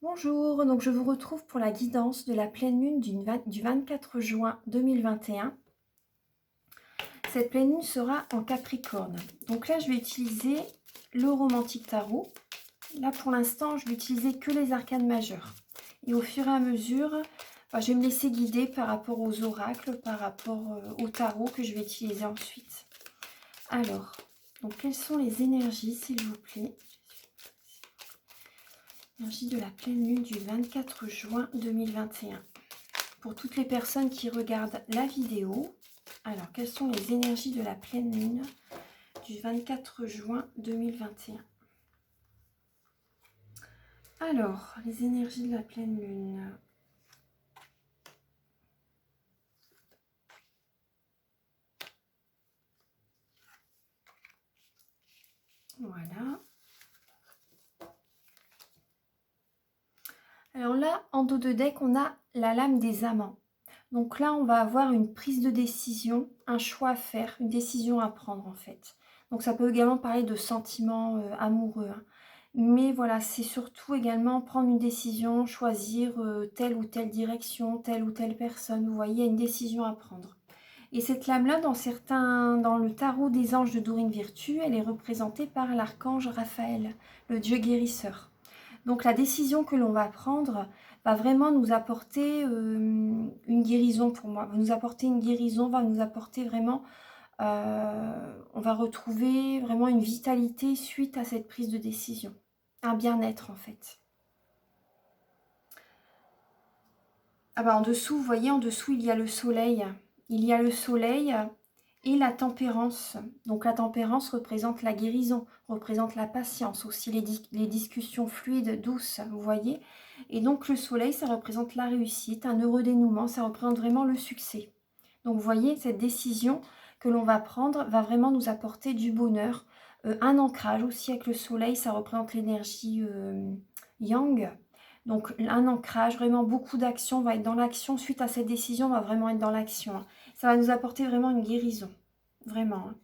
Bonjour, donc je vous retrouve pour la guidance de la pleine lune du 24 juin 2021. Cette pleine lune sera en Capricorne. Donc là, je vais utiliser le Romantique Tarot. Là, pour l'instant, je vais utiliser que les arcanes majeures. Et au fur et à mesure, je vais me laisser guider par rapport aux oracles, par rapport au tarot que je vais utiliser ensuite. Alors, donc quelles sont les énergies, s'il vous plaît? Énergie de la pleine lune du 24 juin 2021. Pour toutes les personnes qui regardent la vidéo, alors quelles sont les énergies de la pleine lune du 24 juin 2021? Alors, les énergies de la pleine lune. Voilà. Alors là, en dos de deck, on a la lame des amants. Donc là, on va avoir une prise de décision, un choix à faire, une décision à prendre en fait. Donc ça peut également parler de sentiments amoureux, hein. Mais voilà, c'est surtout également prendre une décision, choisir telle ou telle direction, telle ou telle personne. Vous voyez, il y a une décision à prendre. Et cette lame-là, dans le tarot des anges de Dorine Virtue, elle est représentée par l'archange Raphaël, le dieu guérisseur. Donc la décision que l'on va prendre va vraiment nous apporter une guérison pour moi. Va nous apporter une guérison, va nous apporter vraiment... on va retrouver vraiment une vitalité suite à cette prise de décision. Un bien-être en fait. Ah bah en dessous, vous voyez, en dessous, il y a le soleil. Il y a le soleil et la tempérance. Donc la tempérance représente la guérison, représente la patience, aussi les discussions fluides, douces, vous voyez. Et donc le soleil, ça représente la réussite, un heureux dénouement, ça représente vraiment le succès. Donc vous voyez, cette décision que l'on va prendre va vraiment nous apporter du bonheur. Un ancrage aussi avec le soleil, ça représente l'énergie yang. Donc un ancrage, vraiment beaucoup d'action, on va être dans l'action. Suite à cette décision, on va vraiment être dans l'action, hein. Ça va nous apporter vraiment une guérison, vraiment, hein.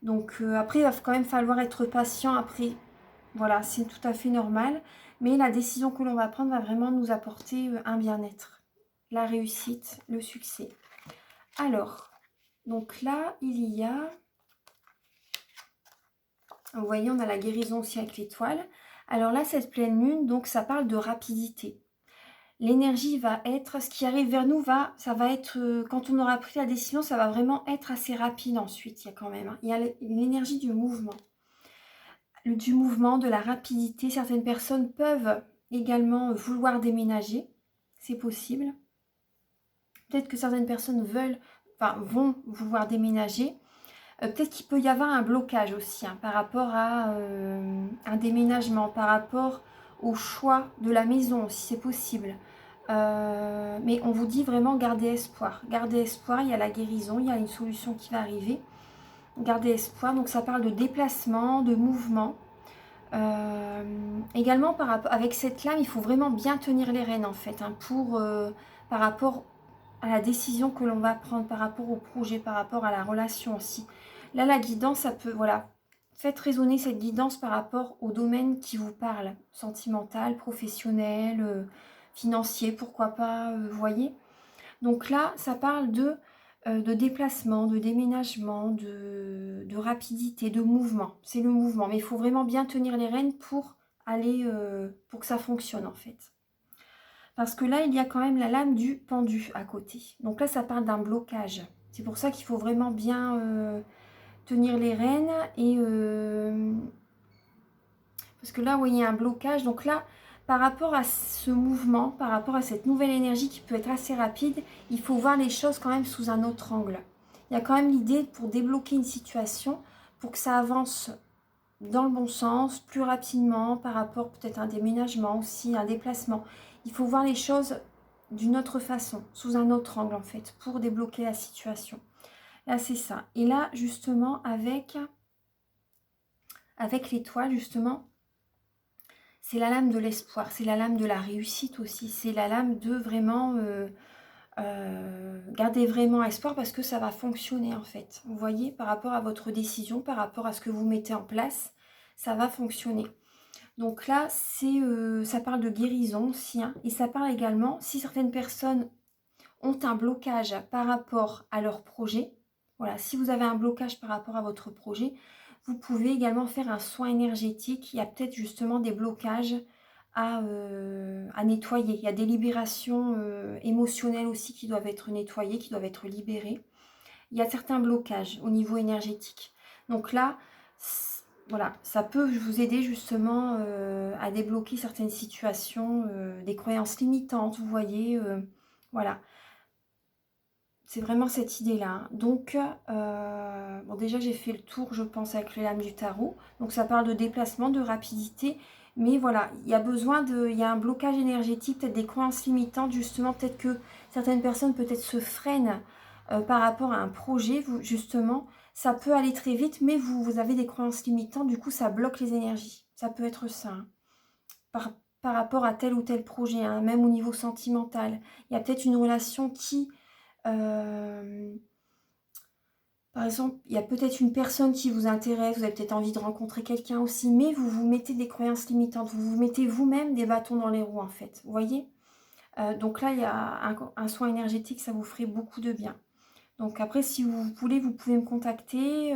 Donc après, il va quand même falloir être patient. Après, voilà, c'est tout à fait normal. Mais la décision que l'on va prendre va vraiment nous apporter un bien-être, la réussite, le succès. Alors, donc là, il y a... Vous voyez, on a la guérison aussi avec l'étoile. Alors là, cette pleine lune, donc ça parle de rapidité. L'énergie va être, ce qui arrive vers nous, ça va être, quand on aura pris la décision, ça va vraiment être assez rapide ensuite, il y a quand même, hein. Il y a l'énergie du mouvement. Du mouvement, de la rapidité. Certaines personnes peuvent également vouloir déménager, c'est possible. Peut-être que certaines personnes vont vouloir déménager. Peut-être qu'il peut y avoir un blocage aussi, hein, par rapport à un déménagement, par rapport au choix de la maison, si c'est possible. Mais on vous dit vraiment gardez espoir. Gardez espoir, il y a la guérison, il y a une solution qui va arriver. Gardez espoir, donc ça parle de déplacement, de mouvement. Également, avec cette lame, il faut vraiment bien tenir les rênes en fait, hein, par rapport à la décision que l'on va prendre, par rapport au projet, par rapport à la relation aussi. Là, la guidance, ça peut, voilà, faites résonner cette guidance par rapport au domaine qui vous parle, sentimental, professionnel, financier, pourquoi pas, vous voyez. Donc là, ça parle de déplacement, de déménagement, de rapidité, de mouvement. C'est le mouvement, mais il faut vraiment bien tenir les rênes pour pour que ça fonctionne en fait. Parce que là, il y a quand même la lame du pendu à côté. Donc là, ça parle d'un blocage. C'est pour ça qu'il faut vraiment bien tenir les rênes. Parce que là, vous voyez un blocage. Donc là, par rapport à ce mouvement, par rapport à cette nouvelle énergie qui peut être assez rapide, il faut voir les choses quand même sous un autre angle. Il y a quand même l'idée pour débloquer une situation, pour que ça avance dans le bon sens, plus rapidement, par rapport peut-être à un déménagement aussi, un déplacement. Il faut voir les choses d'une autre façon, sous un autre angle en fait, pour débloquer la situation. Là, c'est ça. Et là, justement, avec l'étoile, justement, c'est la lame de l'espoir, c'est la lame de la réussite aussi, c'est la lame de vraiment garder vraiment espoir parce que ça va fonctionner en fait. Vous voyez, par rapport à votre décision, par rapport à ce que vous mettez en place, ça va fonctionner. Donc là, ça parle de guérison aussi, hein, et ça parle également, si certaines personnes ont un blocage par rapport à leur projet, voilà, si vous avez un blocage par rapport à votre projet, vous pouvez également faire un soin énergétique. Il y a peut-être justement des blocages à nettoyer. Il y a des libérations émotionnelles aussi qui doivent être nettoyées, qui doivent être libérées. Il y a certains blocages au niveau énergétique. Donc là, voilà, ça peut vous aider justement à débloquer certaines situations, des croyances limitantes, vous voyez, voilà. C'est vraiment cette idée-là, hein. Donc, bon, déjà, j'ai fait le tour, je pense, avec les lames du tarot. Donc, ça parle de déplacement, de rapidité. Mais voilà, il y a besoin il y a un blocage énergétique, peut-être des croyances limitantes, justement. Peut-être que certaines personnes, peut-être, se freinent par rapport à un projet, justement. Ça peut aller très vite, mais vous avez des croyances limitantes. Du coup, ça bloque les énergies. Ça peut être ça, hein. Par rapport à tel ou tel projet, hein, même au niveau sentimental. Il y a peut-être une relation qui... par exemple, il y a peut-être une personne qui vous intéresse, vous avez peut-être envie de rencontrer quelqu'un aussi, mais vous vous mettez des croyances limitantes, vous vous mettez vous-même des bâtons dans les roues en fait, vous voyez. Donc là, il y a un soin énergétique, ça vous ferait beaucoup de bien. Donc après, si vous voulez, vous pouvez me contacter,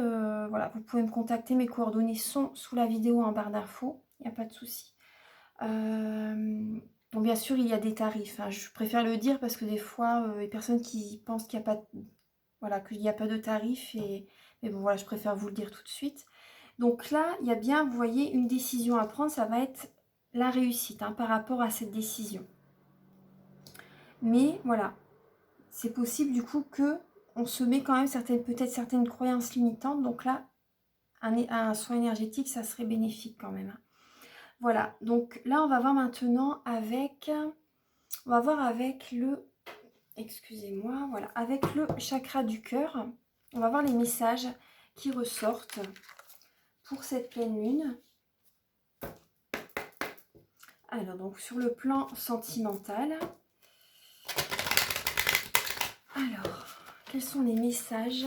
voilà, vous pouvez me contacter, mes coordonnées sont sous la vidéo en barre d'infos, il n'y a pas de souci. Donc bien sûr, il y a des tarifs, hein. Je préfère le dire parce que des fois, les personnes qui pensent qu'il n'y a pas de... Voilà, qu'il n'y a pas de tarif. Mais bon, voilà, je préfère vous le dire tout de suite. Donc là, il y a bien, vous voyez, une décision à prendre. Ça va être la réussite, hein, par rapport à cette décision. Mais voilà, c'est possible du coup que on se met quand même peut-être certaines croyances limitantes. Donc là, un soin énergétique, ça serait bénéfique quand même, hein. Voilà, donc là, on va voir maintenant avec... On va voir avec le... Excusez-moi, voilà, avec le chakra du cœur. On va voir les messages qui ressortent pour cette pleine lune. Alors, donc, sur le plan sentimental. Alors, quels sont les messages?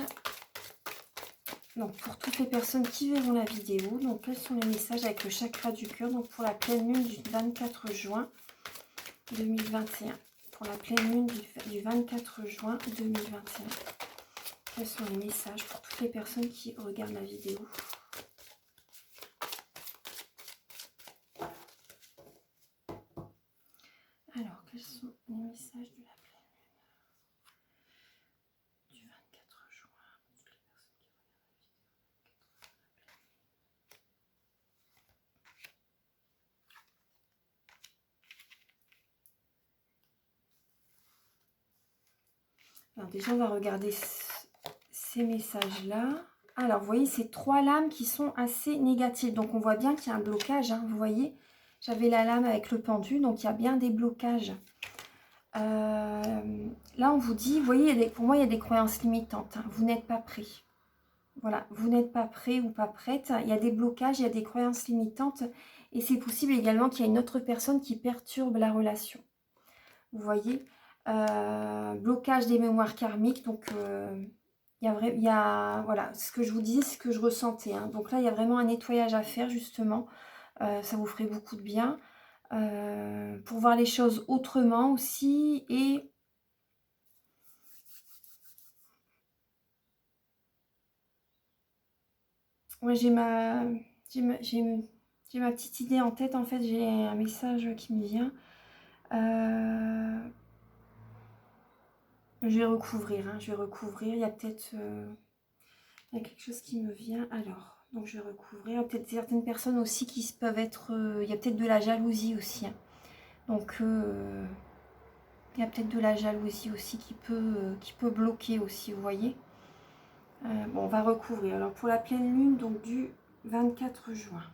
Donc, pour toutes les personnes qui verront la vidéo, donc, quels sont les messages avec le chakra du cœur? Donc, pour la pleine lune du 24 juin 2021. Pour la pleine lune du 24 juin 2021. Quels sont les messages pour toutes les personnes qui regardent la vidéo? Alors, quels sont les messages de la pleine lune du 24 juin? Alors déjà, on va regarder ces messages-là. Alors, vous voyez, c'est 3 lames qui sont assez négatives. Donc, on voit bien qu'il y a un blocage, hein. Vous voyez, j'avais la lame avec le pendu, donc il y a bien des blocages. Là, on vous dit, vous voyez, pour moi, il y a des croyances limitantes, hein. Vous n'êtes pas prêt. Voilà, vous n'êtes pas prêt ou pas prête. Il y a des blocages, il y a des croyances limitantes. Et c'est possible également qu'il y ait une autre personne qui perturbe la relation. Vous voyez, blocage des mémoires karmiques. Donc, voilà, ce que je vous disais, c'est ce que je ressentais, hein. Donc là, il y a vraiment un nettoyage à faire, justement. Ça vous ferait beaucoup de bien. Pour voir les choses autrement aussi. Et ouais, j'ai ma petite idée en tête. En fait, j'ai un message qui me vient. Je vais recouvrir, hein, je vais recouvrir. Il y a peut-être il y a quelque chose qui me vient. Alors, donc je vais recouvrir. Il y a peut-être certaines personnes aussi qui peuvent être... il y a peut-être de la jalousie aussi, hein. Donc, il y a peut-être de la jalousie aussi qui peut bloquer aussi, vous voyez. Bon, on va recouvrir. Alors, pour la pleine lune, donc du 24 juin.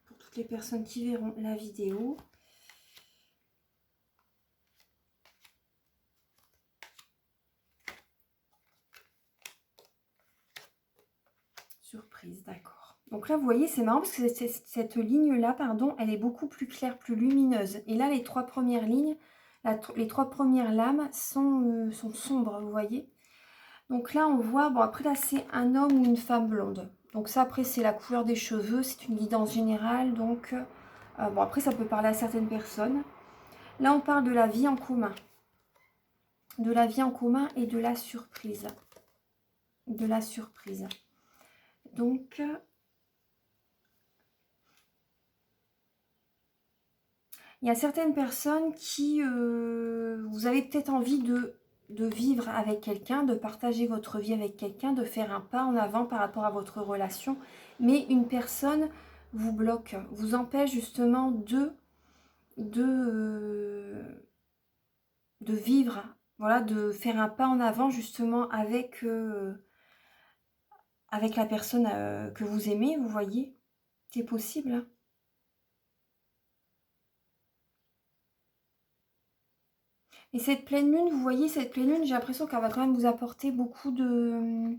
Pour toutes les personnes qui verront la vidéo. Surprise, d'accord. Donc là, vous voyez, c'est marrant parce que cette ligne-là, pardon, elle est beaucoup plus claire, plus lumineuse. Et là, les 3 premières lignes, les 3 premières lames sont sombres, vous voyez. Donc là, on voit, bon, après là, c'est un homme ou une femme blonde. Donc ça, après, c'est la couleur des cheveux. C'est une guidance générale. Donc, bon, après, ça peut parler à certaines personnes. Là, on parle de la vie en commun. De la vie en commun et de la surprise. De la surprise. Donc, il y a certaines personnes qui, vous avez peut-être envie de vivre avec quelqu'un, de partager votre vie avec quelqu'un, de faire un pas en avant par rapport à votre relation. Mais une personne vous bloque, vous empêche justement de vivre, voilà, de faire un pas en avant justement avec, avec la personne que vous aimez, vous voyez. C'est possible, hein. Et cette pleine lune, vous voyez, cette pleine lune, j'ai l'impression qu'elle va quand même vous apporter beaucoup de...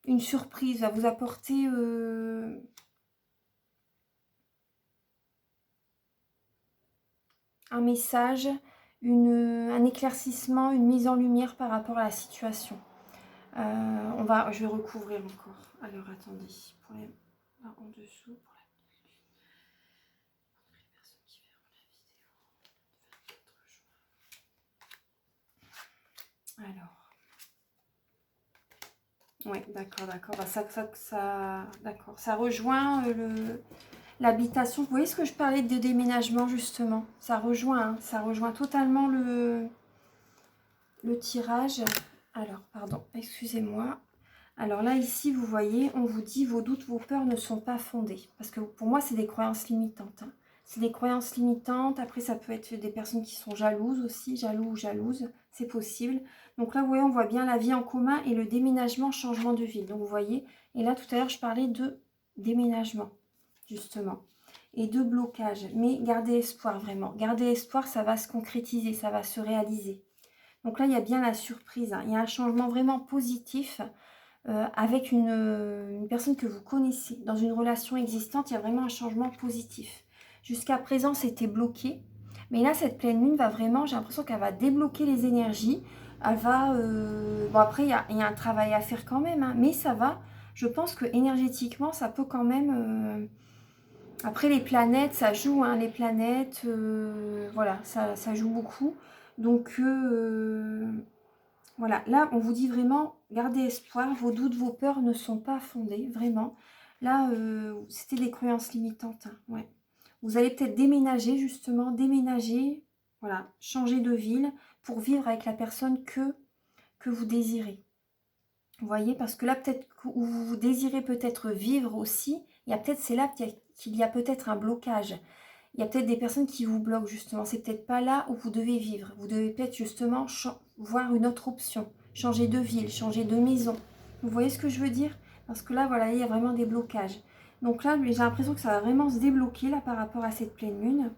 une surprise, va vous apporter un message, un éclaircissement, une mise en lumière par rapport à la situation. Je vais recouvrir encore. Alors, attendez. Pour les... là, en dessous, pour les personnes qui verront la vidéo. Alors... oui, d'accord. Bah, d'accord. Ça rejoint l'habitation. Vous voyez ce que je parlais de déménagement, justement. Ça rejoint, hein, ça rejoint totalement le tirage. Alors, pardon, excusez-moi. Alors là, ici, vous voyez, on vous dit vos doutes, vos peurs ne sont pas fondés. Parce que pour moi, c'est des croyances limitantes, hein. C'est des croyances limitantes. Après, ça peut être des personnes qui sont jalouses aussi, jaloux ou jalouses. C'est possible. Donc là, vous voyez, on voit bien la vie en commun et le déménagement, changement de ville. Donc vous voyez, et là, tout à l'heure, je parlais de déménagement, justement. Et de blocage. Mais gardez espoir, vraiment. Gardez espoir, ça va se concrétiser, ça va se réaliser. Donc là, il y a bien la surprise, hein. Il y a un changement vraiment positif. Avec une personne que vous connaissez, dans une relation existante, il y a vraiment un changement positif. Jusqu'à présent, c'était bloqué. Mais là, cette pleine lune va vraiment, j'ai l'impression qu'elle va débloquer les énergies. Elle va... bon, après, il y a un travail à faire quand même, hein, mais ça va. Je pense que énergétiquement, ça peut quand même... Après, les planètes, ça joue, hein, les planètes, voilà, ça joue beaucoup. Donc, voilà, là, on vous dit vraiment, gardez espoir, vos doutes, vos peurs ne sont pas fondés, vraiment. Là, c'était des croyances limitantes, hein, ouais. Vous allez peut-être déménager, justement, déménager, voilà, changer de ville pour vivre avec la personne que vous désirez. Vous voyez, parce que là, peut-être où vous désirez peut-être vivre aussi, il y a peut-être, c'est là qu'il y a peut-être un blocage. Il y a peut-être des personnes qui vous bloquent, justement. C'est peut-être pas là où vous devez vivre. Vous devez peut-être, justement, voir une autre option. Changer de ville, changer de maison. Vous voyez ce que je veux dire? Parce que là, voilà, il y a vraiment des blocages. Donc là, j'ai l'impression que ça va vraiment se débloquer, là, par rapport à cette pleine lune.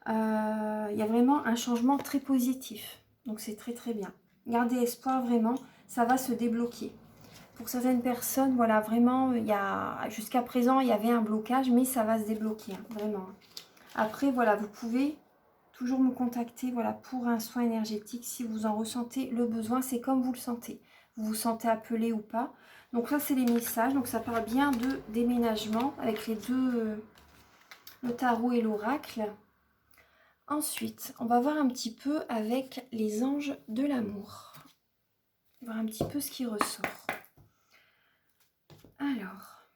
Il y a vraiment un changement très positif. Donc c'est très, très bien. Gardez espoir, vraiment. Ça va se débloquer. Pour certaines personnes, voilà, vraiment, jusqu'à présent, il y avait un blocage, mais ça va se débloquer, hein, vraiment. Après, voilà, vous pouvez toujours me contacter, voilà, pour un soin énergétique si vous en ressentez le besoin. C'est comme vous le sentez. Vous vous sentez appelé ou pas. Donc là, c'est les messages. Donc ça parle bien de déménagement avec les deux, le tarot et l'oracle. Ensuite, on va voir un petit peu avec les anges de l'amour. Voir un petit peu ce qui ressort. Alors,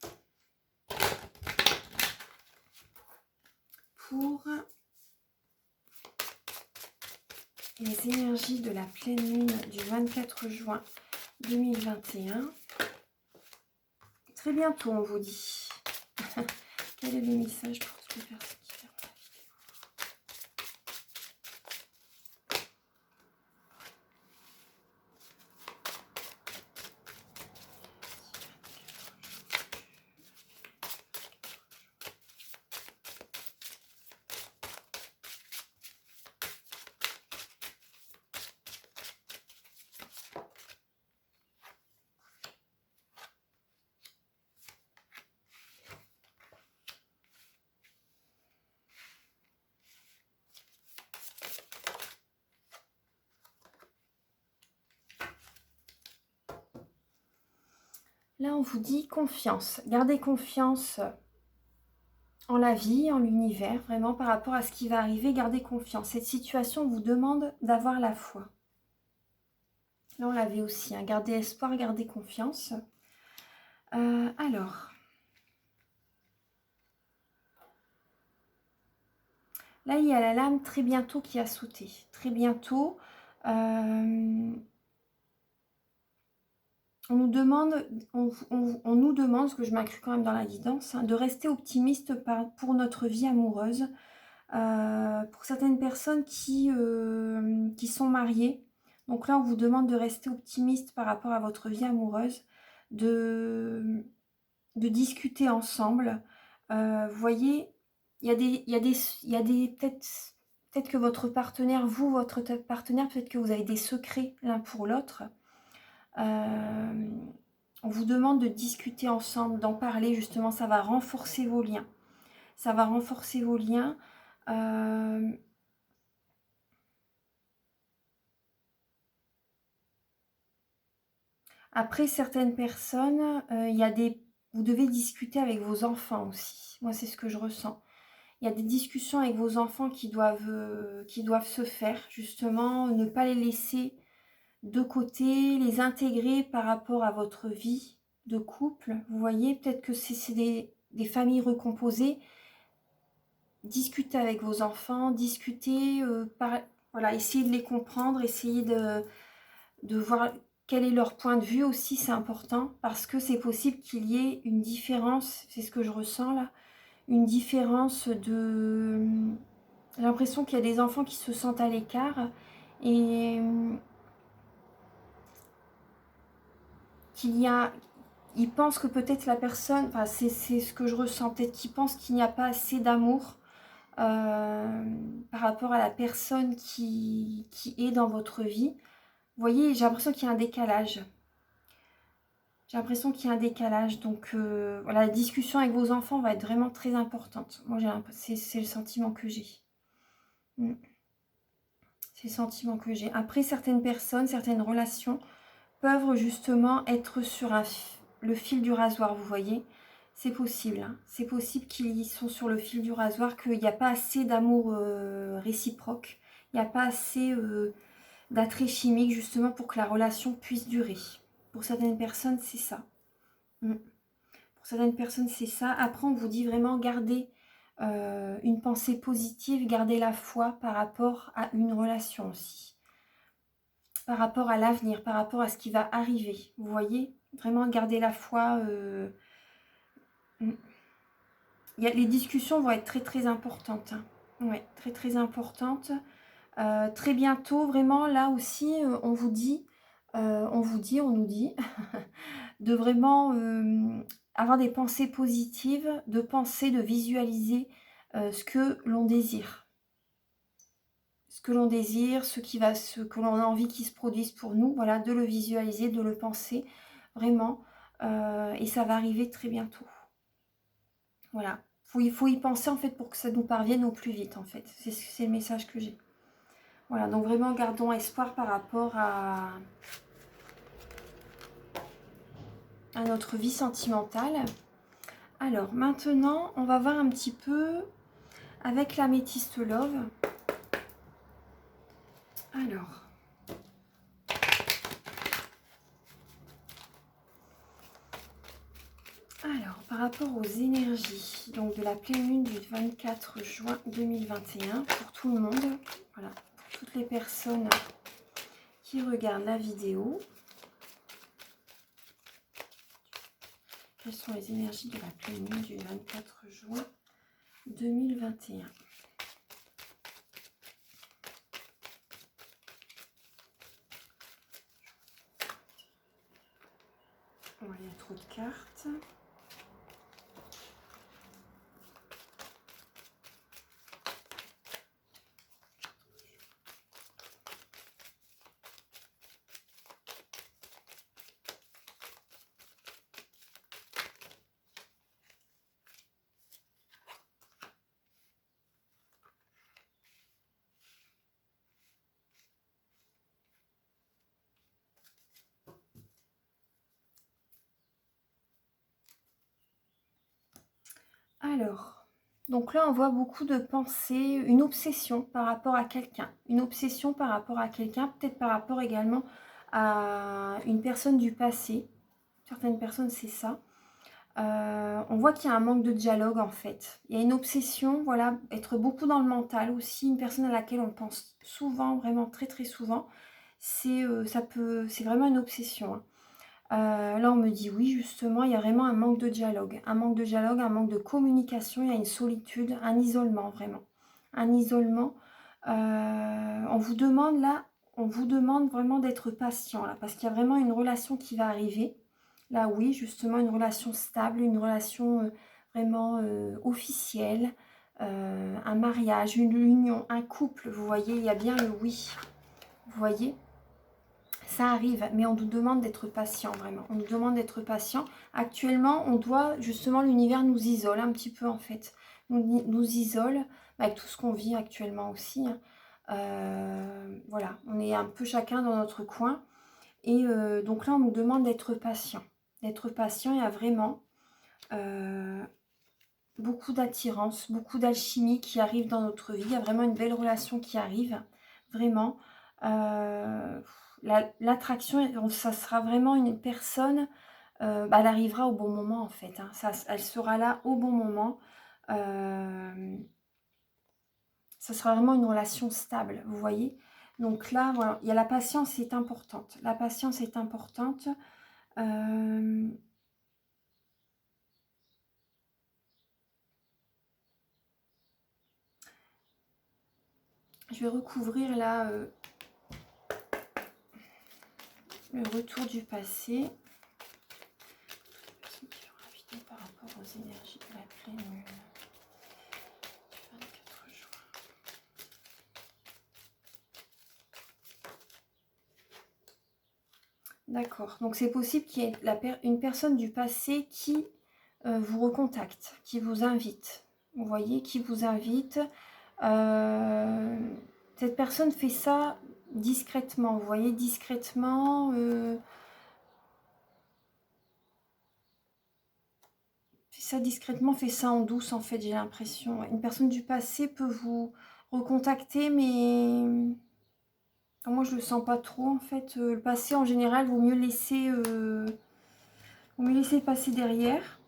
pour les énergies de la pleine lune du 24 juin 2021. Très bientôt, on vous dit. Quel est le message pour toutes les personnes qui verront la vidéo? Là, on vous dit confiance. Gardez confiance en la vie, en l'univers, vraiment par rapport à ce qui va arriver. Gardez confiance. Cette situation vous demande d'avoir la foi. Là, on l'avait aussi. Hein. Gardez espoir, gardez confiance. Alors... Là, il y a la lame très bientôt qui a sauté. Très bientôt. On nous demande, parce que je m'inclus quand même dans la guidance, hein, de rester optimiste pour notre vie amoureuse. Pour certaines personnes qui sont mariées. Donc là, on vous demande de rester optimiste par rapport à votre vie amoureuse, de discuter ensemble. Vous voyez, il y a des peut-être que votre partenaire, peut-être que vous avez des secrets l'un pour l'autre. On vous demande de discuter ensemble, d'en parler, justement, ça va renforcer vos liens. Ça va renforcer vos liens. Après, certaines personnes, vous devez discuter avec vos enfants aussi. Moi, c'est ce que je ressens. Il y a des discussions avec vos enfants qui doivent se faire, justement, ne pas les laisser de côté, les intégrer par rapport à votre vie de couple. Vous voyez, peut-être que c'est des familles recomposées. Discutez avec vos enfants, discutez, voilà, essayez de les comprendre, essayez de voir quel est leur point de vue aussi, c'est important, parce que c'est possible qu'il y ait une différence, c'est ce que je ressens là, une différence de... J'ai l'impression qu'il y a des enfants qui se sentent à l'écart et ils pensent que peut-être la personne, enfin c'est ce que je ressens, peut-être qu'ils pensent qu'il n'y a pas assez d'amour par rapport à la personne qui est dans votre vie. Vous voyez, j'ai l'impression qu'il y a un décalage. J'ai l'impression qu'il y a un décalage. Donc voilà, la discussion avec vos enfants va être vraiment très importante. Moi, c'est le sentiment que j'ai. C'est le sentiment que j'ai. Après, certaines personnes, certaines relations peuvent justement être sur le fil du rasoir, vous voyez. C'est possible. Hein. C'est possible qu'ils sont sur le fil du rasoir, qu'il n'y a pas assez d'amour réciproque. Il n'y a pas assez d'attrait chimique justement pour que la relation puisse durer. Pour certaines personnes, c'est ça. Pour certaines personnes, c'est ça. Après, on vous dit vraiment garder une pensée positive, garder la foi par rapport à une relation aussi. Par rapport à l'avenir, par rapport à ce qui va arriver. Vous voyez, vraiment garder la foi. Les discussions vont être très très importantes. Hein. Ouais, très très importantes. Très bientôt, vraiment, là aussi, on nous dit, de vraiment avoir des pensées positives, de visualiser ce que l'on désire. Ce que l'on désire, ce que l'on a envie qu'il se produise pour nous, voilà, de le visualiser, de le penser, vraiment. Et ça va arriver très bientôt. Voilà. Il faut y penser, en fait, pour que ça nous parvienne au plus vite, en fait. C'est le message que j'ai. Voilà, donc vraiment, gardons espoir par rapport à notre vie sentimentale. Alors, maintenant, on va voir un petit peu avec l'améthyste love. Alors, par rapport aux énergies, donc de la pleine lune du 24 juin 2021, pour tout le monde, voilà, pour toutes les personnes qui regardent la vidéo. Quelles sont les énergies de la pleine lune du 24 juin 2021 ? Il y a trop de cartes. Alors, donc là, on voit beaucoup de pensées, une obsession par rapport à quelqu'un. Une obsession par rapport à quelqu'un, peut-être par rapport également à une personne du passé. Certaines personnes, c'est ça. On voit qu'il y a un manque de dialogue en fait. Il y a une obsession, voilà, être beaucoup dans le mental aussi. Une personne à laquelle on pense souvent, vraiment très très souvent. C'est vraiment une obsession, hein. Là, on me dit oui, justement, il y a vraiment un manque de dialogue. Un manque de dialogue, un manque de communication, il y a une solitude, un isolement, vraiment. Un isolement. On vous demande là, on vous demande vraiment d'être patient, là, parce qu'il y a vraiment une relation qui va arriver. Là, oui, justement, une relation stable, une relation vraiment officielle, un mariage, une union, un couple, vous voyez, il y a bien le oui. Vous voyez ? Ça arrive, mais on nous demande d'être patient, vraiment. On nous demande d'être patient. Actuellement, on doit, justement, l'univers nous isole un petit peu, en fait. Nous isole, avec tout ce qu'on vit actuellement aussi, hein. Voilà, on est un peu chacun dans notre coin. Et donc là, on nous demande d'être patient. D'être patient, il y a vraiment beaucoup d'attirance, beaucoup d'alchimie qui arrive dans notre vie. Il y a vraiment une belle relation qui arrive, vraiment. L'attraction, ça sera vraiment une personne, elle arrivera au bon moment en fait, hein. Elle sera là au bon moment. Ça sera vraiment une relation stable, vous voyez. Donc là, voilà, il y a la patience est importante. La patience est importante. Je vais recouvrir là le retour du passé. Par rapport aux énergies de la pleine lune du 24 juin. D'accord, donc c'est possible qu'il y ait une personne du passé qui vous recontacte, qui vous invite. Vous voyez, qui vous invite. Cette personne fait ça discrètement, vous voyez, discrètement. Fait ça discrètement, fait ça en douce en fait, j'ai l'impression. Une personne du passé peut vous recontacter, mais moi je le sens pas trop en fait. Le passé en général, vaut mieux laisser passer derrière.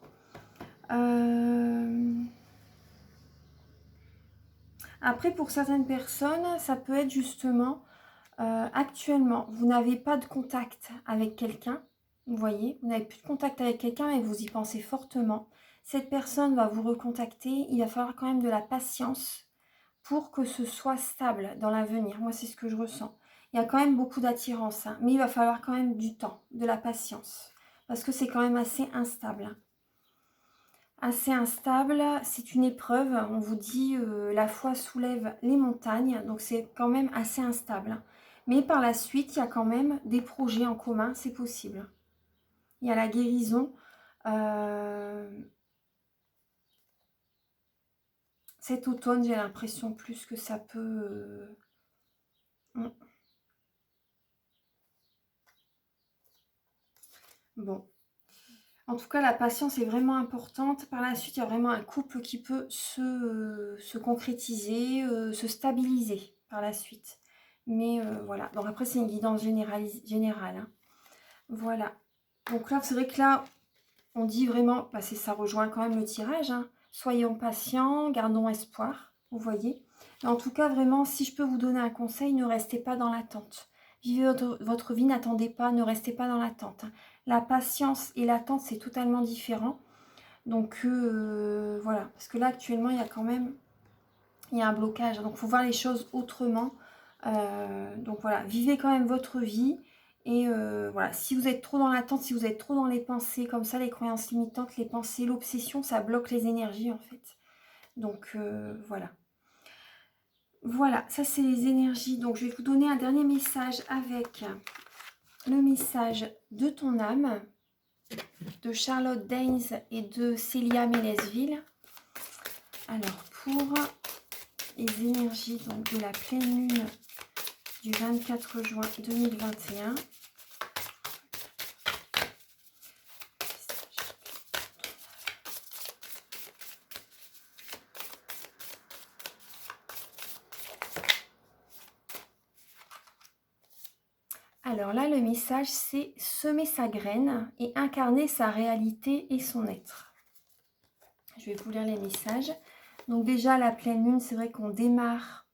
Après, pour certaines personnes, ça peut être justement actuellement, vous n'avez pas de contact avec quelqu'un, vous voyez, vous n'avez plus de contact avec quelqu'un et vous y pensez fortement. Cette personne va vous recontacter, il va falloir quand même de la patience pour que ce soit stable dans l'avenir. Moi, c'est ce que je ressens. Il y a quand même beaucoup d'attirance, hein, mais il va falloir quand même du temps, de la patience, parce que c'est quand même assez instable. Assez instable, c'est une épreuve. On vous dit la foi soulève les montagnes, donc c'est quand même assez instable. Mais par la suite, il y a quand même des projets en commun, c'est possible. Il y a la guérison. Cet automne, j'ai l'impression plus que ça peut... Bon. En tout cas, la patience est vraiment importante. Par la suite, il y a vraiment un couple qui peut se concrétiser, se stabiliser par la suite. Mais voilà. Donc après, c'est une guidance générale, hein. Voilà. Donc là, c'est vrai que là, on dit vraiment, ça rejoint quand même le tirage, hein. Soyons patients, gardons espoir, vous voyez. Mais en tout cas, vraiment, si je peux vous donner un conseil, ne restez pas dans l'attente. Vivez votre vie, n'attendez pas, ne restez pas dans l'attente, hein. La patience et l'attente, c'est totalement différent. Donc voilà, parce que là, actuellement, il y a quand même un blocage. Donc, il faut voir les choses autrement. Donc voilà, vivez quand même votre vie. Et voilà, si vous êtes trop dans l'attente, si vous êtes trop dans les pensées, comme ça, les croyances limitantes, les pensées, l'obsession, ça bloque les énergies en fait. Donc voilà. Voilà, ça c'est les énergies. Donc je vais vous donner un dernier message avec le message de ton âme, de Charlotte Daines et de Célia Mélesville. Alors pour les énergies donc, de la pleine lune du 24 juin 2021. Alors là, le message, c'est semer sa graine et incarner sa réalité et son être. Je vais vous lire les messages. Donc déjà, la pleine lune, c'est vrai qu'on démarre.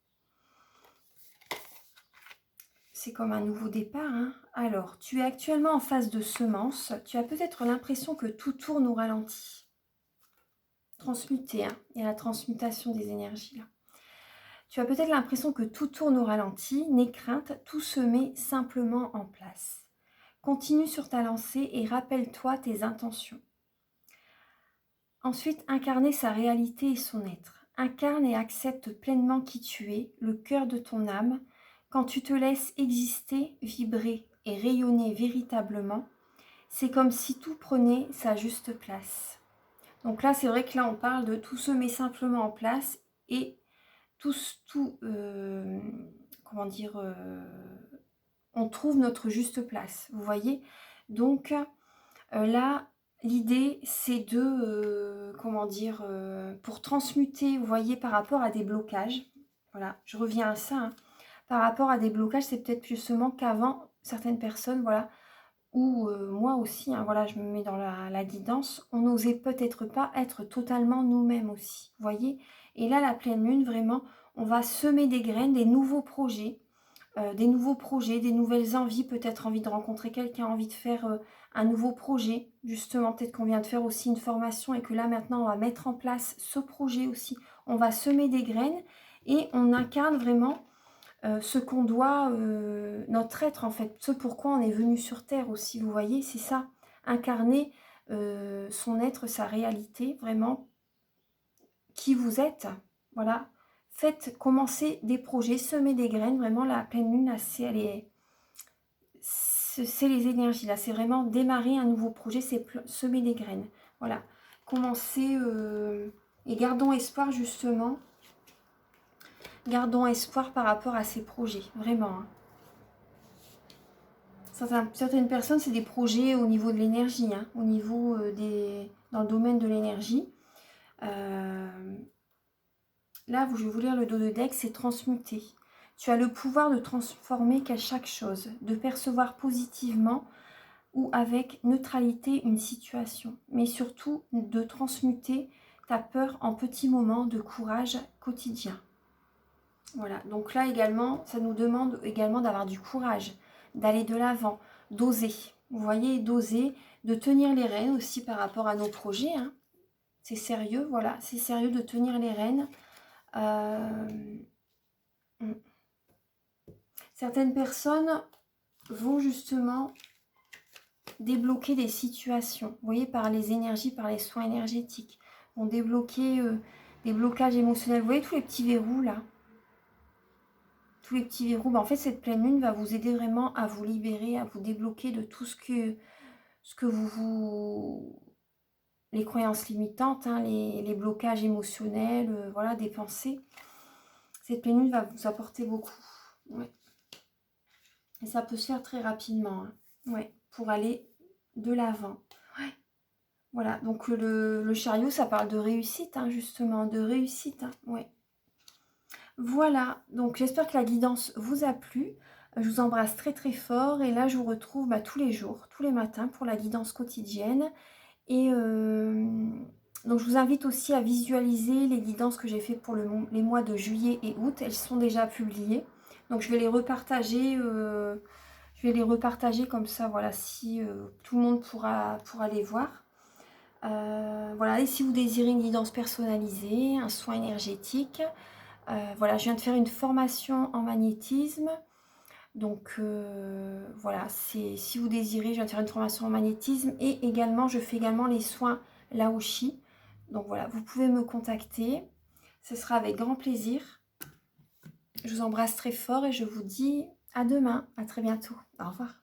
C'est comme un nouveau départ, hein. Alors, tu es actuellement en phase de semence. Tu as peut-être l'impression que tout tourne au ralenti. Transmuter, hein. Il y a la transmutation des énergies là. Tu as peut-être l'impression que tout tourne au ralenti. N'aie crainte, tout se met simplement en place. Continue sur ta lancée et rappelle-toi tes intentions. Ensuite, incarner sa réalité et son être. Incarne et accepte pleinement qui tu es, le cœur de ton âme. Quand tu te laisses exister, vibrer et rayonner véritablement, c'est comme si tout prenait sa juste place. Donc là, c'est vrai que là, on parle de tout se met simplement en place et comment dire, on trouve notre juste place. Vous voyez? Donc là, l'idée, c'est de, comment dire, pour transmuter, vous voyez, par rapport à des blocages. Voilà, je reviens à ça. Hein. Par rapport à des blocages, c'est peut-être justement qu'avant, certaines personnes, voilà, ou moi aussi, hein, voilà, je me mets dans la guidance, on n'osait peut-être pas être totalement nous-mêmes aussi, vous voyez. Et là, la pleine lune, vraiment, on va semer des graines, des nouveaux projets, des nouvelles envies, peut-être envie de rencontrer quelqu'un, envie de faire un nouveau projet, justement, peut-être qu'on vient de faire aussi une formation et que là, maintenant, on va mettre en place ce projet aussi. On va semer des graines et on incarne vraiment ce qu'on doit, notre être en fait, ce pourquoi on est venu sur Terre aussi, vous voyez, c'est ça, incarner son être, sa réalité, vraiment, qui vous êtes, voilà, faites commencer des projets, semer des graines, vraiment la pleine lune, là, c'est les énergies, là, c'est vraiment démarrer un nouveau projet, c'est semer des graines, voilà, commencer, et gardons espoir justement. Gardons espoir par rapport à ces projets, vraiment. Hein. Certaines personnes, c'est des projets au niveau de l'énergie, hein, au niveau dans le domaine de l'énergie. Là, je vais vous lire le dos de deck, c'est transmuter. Tu as le pouvoir de transformer chaque chose, de percevoir positivement ou avec neutralité une situation, mais surtout de transmuter ta peur en petits moments de courage quotidien. Voilà, donc là également, ça nous demande également d'avoir du courage, d'aller de l'avant, d'oser. Vous voyez, d'oser, de tenir les rênes aussi par rapport à nos projets. Hein. C'est sérieux, voilà, c'est sérieux de tenir les rênes. Certaines personnes vont justement débloquer des situations, vous voyez, par les énergies, par les soins énergétiques, vont débloquer des blocages émotionnels. Vous voyez tous les petits verrous là, tous les petits verrous, en fait cette pleine lune va vous aider vraiment à vous libérer, à vous débloquer de tout ce que les croyances limitantes, hein, les blocages émotionnels, voilà, des pensées. Cette pleine lune va vous apporter beaucoup. Ouais. Et ça peut se faire très rapidement, hein, ouais, pour aller de l'avant. Ouais. Voilà, donc le chariot, ça parle de réussite, hein, justement, de réussite, hein, ouais. Voilà, donc j'espère que la guidance vous a plu. Je vous embrasse très très fort et là je vous retrouve tous les jours, tous les matins pour la guidance quotidienne. Et donc je vous invite aussi à visualiser les guidances que j'ai fait pour les mois de juillet et août. Elles sont déjà publiées. Donc je vais les repartager, comme ça, voilà, si tout le monde pourra les voir. Voilà, et si vous désirez une guidance personnalisée, un soin énergétique, voilà, je viens de faire une formation en magnétisme. Donc voilà, si vous désirez, je viens de faire une formation en magnétisme et également, je fais également les soins Laoshi. Donc voilà, vous pouvez me contacter. Ce sera avec grand plaisir. Je vous embrasse très fort et je vous dis à demain. À très bientôt. Au revoir.